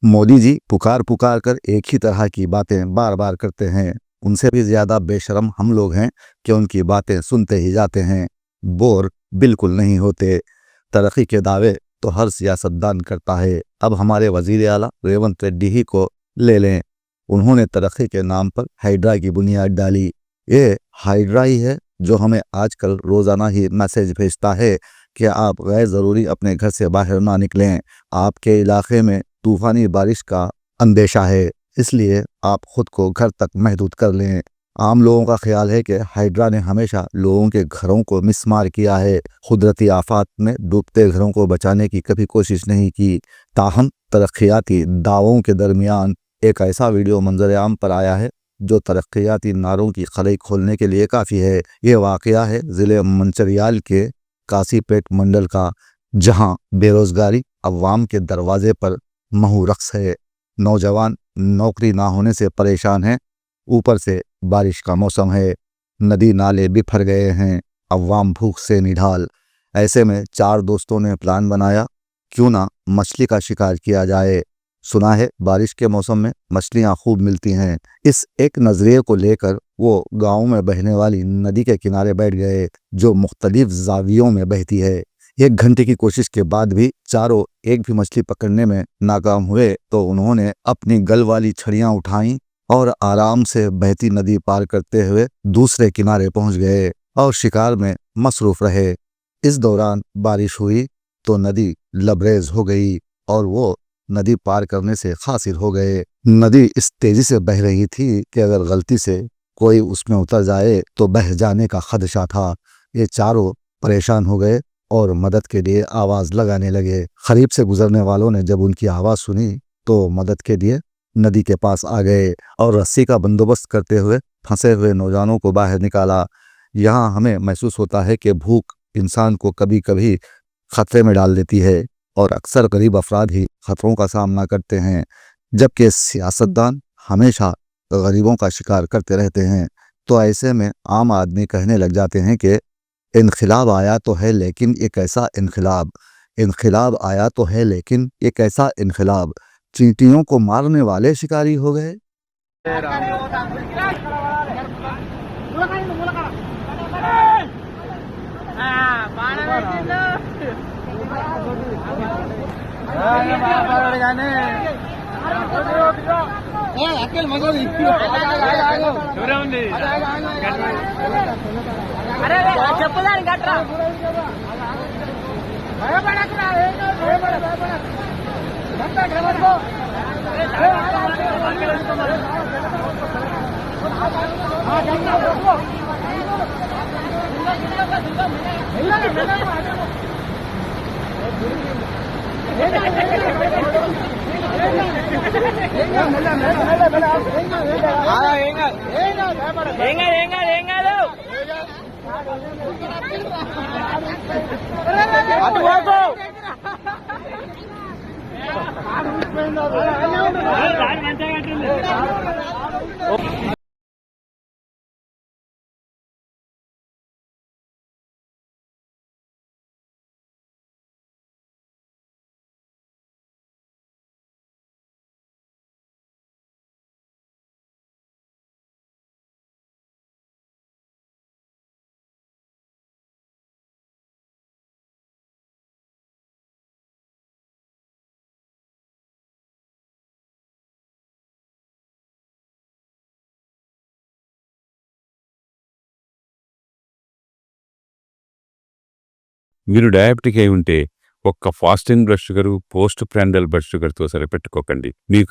मोदी जी पुकार पुकार कर एक ही तरह की बातें बार बार करते हैं। उनसे भी ज्यादा बेशरम हम लोग हैं कि उनकी बातें सुनते ही जाते हैं, बोर बिल्कुल नहीं होते। तरक्की के दावे तो हर सियासतदान करता है। अब हमारे वजीर आला रेवंत रेड्डी ही को ले लें। उन्होंने तरक्की के नाम पर हाइड्रा की बुनियाद डाली। ये हाइड्रा ही है जो हमें आजकल रोजाना ही मैसेज भेजता है कि आप गैर ज़रूरी अपने घर से बाहर ना निकलें, आपके इलाके में तूफानी बारिश का अंदेशा है, इसलिए आप खुद को घर तक महदूद कर लें। आम लोगों का ख्याल है कि हाइड्रा ने हमेशा लोगों के घरों को मिसमार किया है, कुदरती आफात में डूबते घरों को बचाने की कभी कोशिश नहीं की। ताहम तरक्याती दावों के दरमियान एक ऐसा वीडियो मंजर आम पर आया है जो तरक्याती नारों की खलई खोलने के लिए काफ़ी है। ये वाक़या है ज़िले मंचरियाल के कासीपेट मंडल का, जहां बेरोजगारी अवाम के दरवाजे पर महू रक्स है। नौजवान नौकरी ना होने से परेशान हैं, ऊपर से बारिश का मौसम है, नदी नाले बिफर गए हैं, अवाम भूख से निढाल। ऐसे में चार दोस्तों ने प्लान बनाया, क्यों ना मछली का शिकार किया जाए। सुना है बारिश के मौसम में मछलियां खूब मिलती हैं। इस एक नजरिए को लेकर वो गांव में बहने वाली नदी के किनारे बैठ गए, जो मुख्तलिफ जावियों में बहती है। 1 घंटे की कोशिश के बाद भी चारों एक भी मछली पकड़ने में नाकाम हुए तो उन्होंने अपनी गल वाली छड़ियां उठाईं और आराम से बहती नदी पार करते हुए दूसरे किनारे पहुंच गए और शिकार में मसरूफ रहे। इस दौरान बारिश हुई तो नदी लबरेज हो गई और वो नदी पार करने से कासिर हो गए। नदी इस तेजी से बह रही थी कि अगर गलती से कोई उसमें उतर जाए तो बह जाने का खदशा था। ये चारों परेशान हो गए और मदद के लिए आवाज लगाने लगे। करीब से गुजरने वालों ने जब उनकी आवाज सुनी तो मदद के लिए नदी के पास आ गए और रस्सी का बंदोबस्त करते हुए फंसे हुए नौजवानों को बाहर निकाला। यहाँ हमें महसूस होता है कि भूख इंसान को कभी कभी खतरे में डाल देती है और अक्सर गरीब अफराद ही खतरों का सामना करते हैं, जबकि सियासतदान हमेशा गरीबों का शिकार करते रहते हैं। तो ऐसे में आम आदमी कहने लग जाते हैं कि इनखिलाब आया तो है लेकिन ये कैसा इनखिलाब, इनखिलाब आया तो है लेकिन ये कैसा इनखिलाब, चींटियों को मारने वाले शिकारी हो गए। మీరు డయాబెటిక్ అయి ఉంటే ఒక్క fasting blood sugar, post prandial blood షుగర్తో సరిపెట్టుకోకండి. మీకు